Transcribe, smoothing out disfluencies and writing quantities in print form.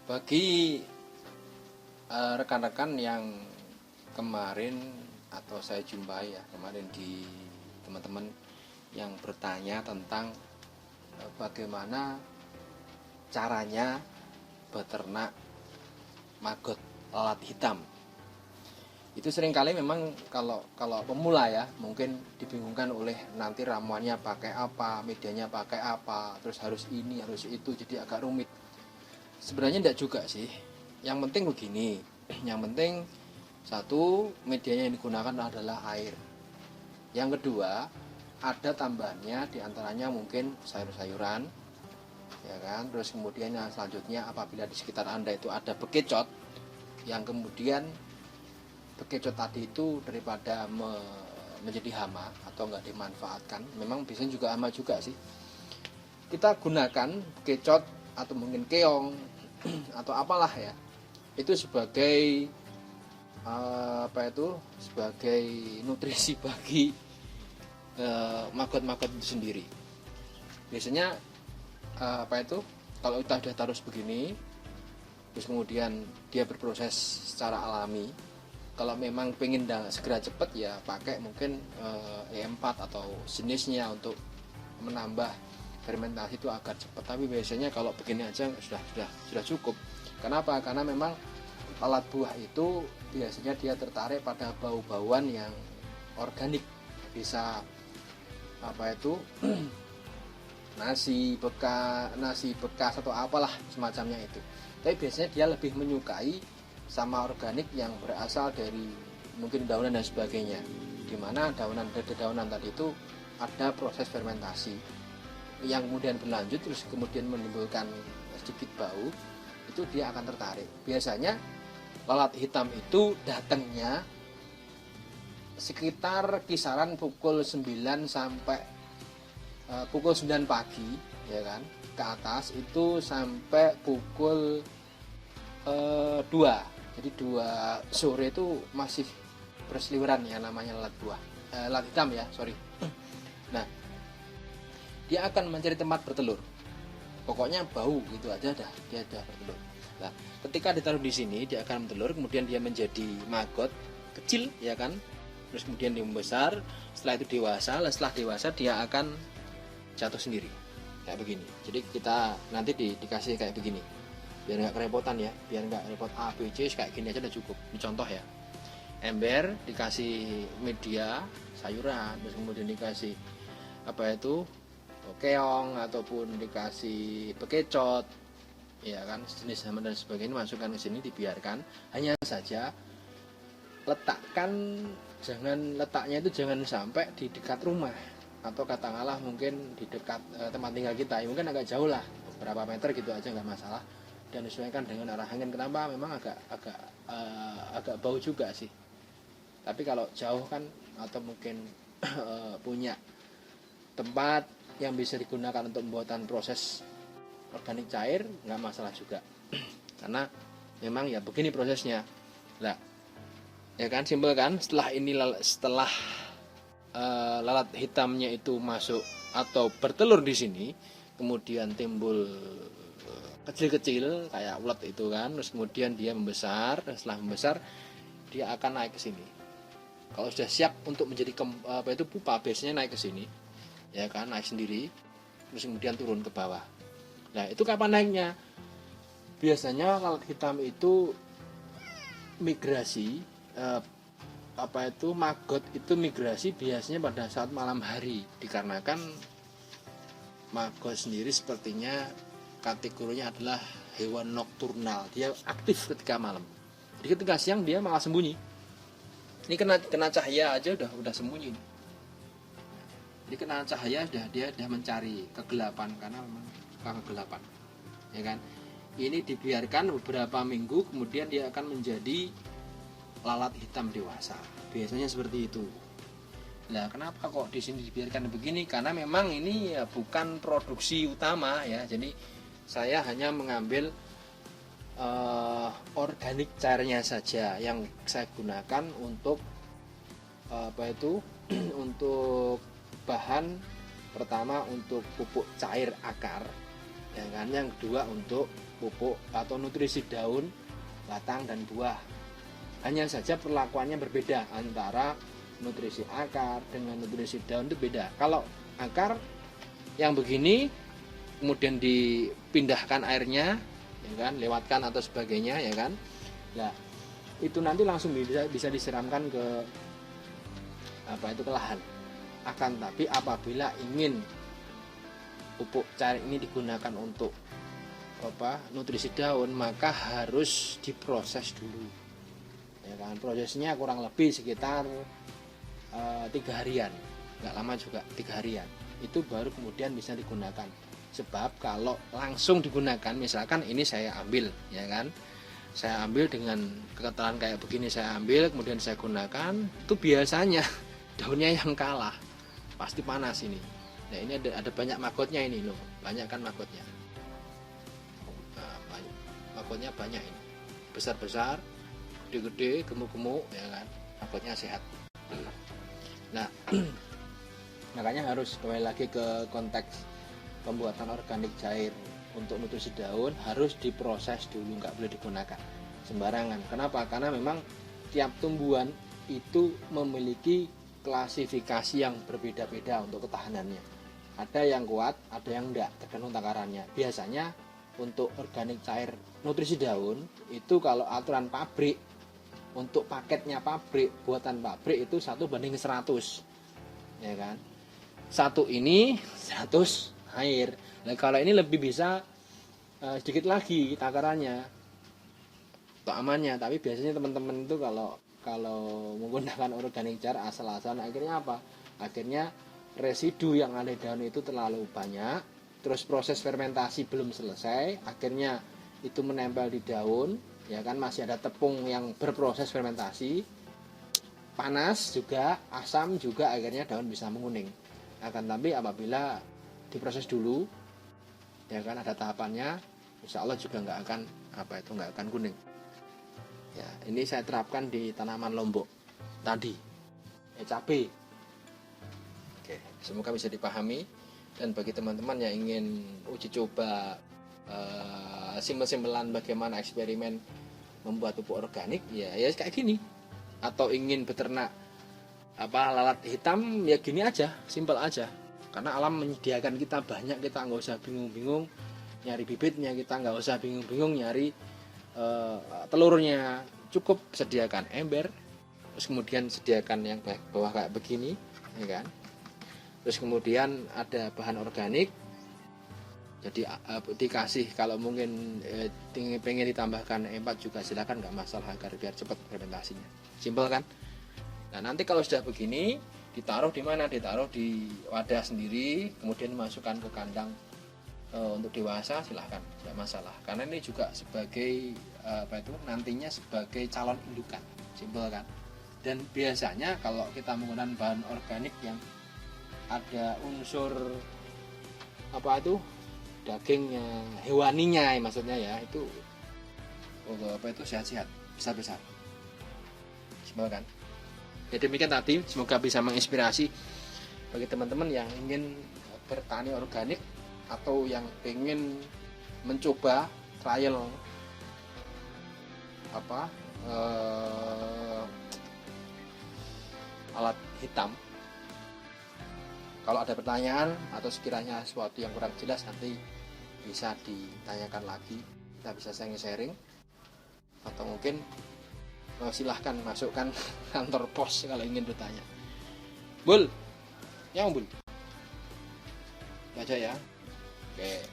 Bagi rekan-rekan yang kemarin atau saya jumpai ya kemarin di teman-teman yang bertanya tentang bagaimana caranya beternak maggot lalat hitam. Itu seringkali memang kalau pemula ya mungkin dibingungkan oleh nanti ramuannya pakai apa, medianya pakai apa, terus harus ini harus itu, jadi agak rumit. Sebenarnya tidak juga sih. Yang penting begini, yang penting satu, medianya yang digunakan adalah air. Yang kedua, ada tambahannya diantaranya mungkin sayur-sayuran, ya kan. Terus kemudian yang selanjutnya apabila di sekitar Anda itu ada bekicot, yang kemudian bekicot tadi itu daripada menjadi hama atau nggak dimanfaatkan, memang biasanya juga hama juga sih. Kita gunakan bekicot atau mungkin keong atau apalah ya, itu sebagai sebagai nutrisi bagi maggot-maggot itu sendiri. Biasanya kalau kita sudah taruh begini, terus kemudian dia berproses secara alami. Kalau memang pengen segera cepat ya pakai mungkin E4 atau jenisnya untuk menambah fermentasi itu agar cepat. Tapi biasanya kalau begini aja sudah cukup. Kenapa? Karena memang lalat buah itu biasanya dia tertarik pada bau-bauan yang organik, bisa nasi bekas atau apalah semacamnya itu. Tapi biasanya dia lebih menyukai sama organik yang berasal dari mungkin daunan dan sebagainya, dimana dedaunan tadi itu ada proses fermentasi yang kemudian berlanjut terus kemudian menimbulkan sedikit bau, itu dia akan tertarik. Biasanya lalat hitam itu datangnya sekitar kisaran pukul 9 sampai pukul 9 pagi ya kan, ke atas itu sampai pukul 2. Jadi 2 sore itu masih berseliweran ya, namanya lalat hitam ya, sorry. Nah, dia akan mencari tempat bertelur. Pokoknya bau gitu aja dah, dia dah bertelur. Nah, ketika ditaruh di sini dia akan bertelur, kemudian dia menjadi maggot kecil ya kan. Terus kemudian dia membesar, setelah itu dewasa, setelah dewasa dia akan jatuh sendiri. Kayak begini. Jadi kita nanti dikasih kayak begini. Biar enggak kerepotan ya, biar enggak repot A, B, C, kayak gini aja udah cukup. Ini contoh ya. Ember dikasih media sayuran, terus kemudian dikasih keong ataupun dikasih bekicot ya kan, jenis hama dan sebagainya, masukkan ke sini, dibiarkan. Hanya saja letaknya itu jangan sampai di dekat rumah, atau katakanlah mungkin di dekat tempat tinggal kita ya, mungkin agak jauh lah, beberapa meter gitu aja nggak masalah, dan disesuaikan dengan arah angin. Kenapa? Memang agak bau juga sih, tapi kalau jauh kan atau mungkin punya tempat yang bisa digunakan untuk pembuatan proses organik cair, nggak masalah juga. Karena memang ya begini prosesnya. Nah, ya kan, simpel kan. Setelah lalat hitamnya itu masuk atau bertelur di sini, kemudian timbul kecil-kecil kayak ulat itu kan, terus kemudian dia membesar, dan setelah membesar dia akan naik ke sini. Kalau sudah siap untuk menjadi pupa, biasanya naik ke sini. Ya kan, naik sendiri, terus kemudian turun ke bawah. Nah, itu kapan naiknya? Biasanya lalat hitam itu migrasi, maggot itu migrasi biasanya pada saat malam hari, dikarenakan maggot sendiri sepertinya kategorinya adalah hewan nokturnal, dia aktif ketika malam. Jadi ketika siang dia malah sembunyi. Ini kena cahaya aja udah sembunyi. Jadi kena cahaya dia mencari kegelapan, karena memang suka kegelapan ya kan. Ini dibiarkan beberapa minggu, kemudian dia akan menjadi lalat hitam dewasa, biasanya seperti itu. Nah, kenapa kok di sini dibiarkan begini? Karena memang ini ya bukan produksi utama ya, jadi saya hanya mengambil organik cairnya saja yang saya gunakan untuk untuk bahan pertama, untuk pupuk cair akar ya kan. Yang kedua untuk pupuk atau nutrisi daun, batang dan buah. Hanya saja perlakuannya berbeda antara nutrisi akar dengan nutrisi daun, itu beda. Kalau akar yang begini kemudian dipindahkan airnya, ya kan, lewatkan atau sebagainya, ya kan. Nah, itu nanti langsung bisa disiramkan ke ke lahan. Akan tapi apabila ingin pupuk cair ini digunakan untuk nutrisi daun, maka harus diproses dulu, ya kan. Prosesnya kurang lebih sekitar 3 harian, nggak lama juga, 3 harian itu baru kemudian bisa digunakan. Sebab kalau langsung digunakan, misalkan ini saya ambil, ya kan, saya ambil dengan keketelan kayak begini, saya ambil kemudian saya gunakan, itu biasanya daunnya yang kalah, pasti panas ini. Nah, ini ada banyak magotnya ini loh, banyak kan magotnya. Magotnya banyak ini, besar-besar, gede-gede, gemuk-gemuk, ya kan, magotnya sehat. Nah, makanya harus kembali lagi ke konteks pembuatan organik cair untuk nutrisi daun, harus diproses dulu, nggak boleh digunakan sembarangan. Kenapa? Karena memang tiap tumbuhan itu memiliki klasifikasi yang berbeda-beda untuk ketahanannya. Ada yang kuat, ada yang enggak, tergantung takarannya. Biasanya untuk organik cair nutrisi daun itu kalau aturan pabrik, untuk paketnya pabrik, buatan pabrik itu 1:100, ya kan. Satu ini 100 air. Nah, kalau ini lebih bisa sedikit lagi takarannya untuk amannya. Tapi biasanya teman-teman itu kalau menggunakan organik cair asal-asalan, akhirnya apa? Akhirnya residu yang ada di daun itu terlalu banyak, terus proses fermentasi belum selesai, akhirnya itu menempel di daun, ya kan, masih ada tepung yang berproses fermentasi, panas juga, asam juga, akhirnya daun bisa menguning. Akan tapi apabila diproses dulu, ya kan, ada tahapannya, insya Allah juga nggak akan kuning. Ya, ini saya terapkan di tanaman lombok tadi, cabai. Oke, semoga bisa dipahami. Dan bagi teman-teman yang ingin uji coba simpel-simpelan bagaimana eksperimen membuat pupuk organik, ya kayak gini. Atau ingin beternak lalat hitam, ya gini aja, simpel aja. Karena alam menyediakan kita banyak, kita nggak usah bingung-bingung nyari bibitnya, kita nggak usah bingung-bingung nyari telurnya. Cukup sediakan ember, terus kemudian sediakan yang bawah kayak begini, ya kan. Terus kemudian ada bahan organik, jadi dikasih, kalau mungkin pengen ditambahkan empat juga silakan, nggak masalah, agar biar cepat fermentasinya. Simpel kan. Nah, nanti kalau sudah begini, ditaruh di mana? Ditaruh di wadah sendiri, kemudian dimasukkan ke kandang untuk dewasa, silahkan, tidak masalah. Karena ini juga sebagai nantinya sebagai calon indukan, simpel kan. Dan biasanya kalau kita menggunakan bahan organik yang ada unsur dagingnya, hewaninya, maksudnya ya, itu sehat-sehat, besar-besar, simpel kan. Ya, demikian tadi, semoga bisa menginspirasi bagi teman-teman yang ingin bertani organik atau yang ingin mencoba trial alat hitam. Kalau ada pertanyaan atau sekiranya sesuatu yang kurang jelas, nanti bisa ditanyakan lagi, kita bisa sharing, atau mungkin silahkan masukkan kantor pos kalau ingin bertanya. Bul, yang Bul baca ya. Oke.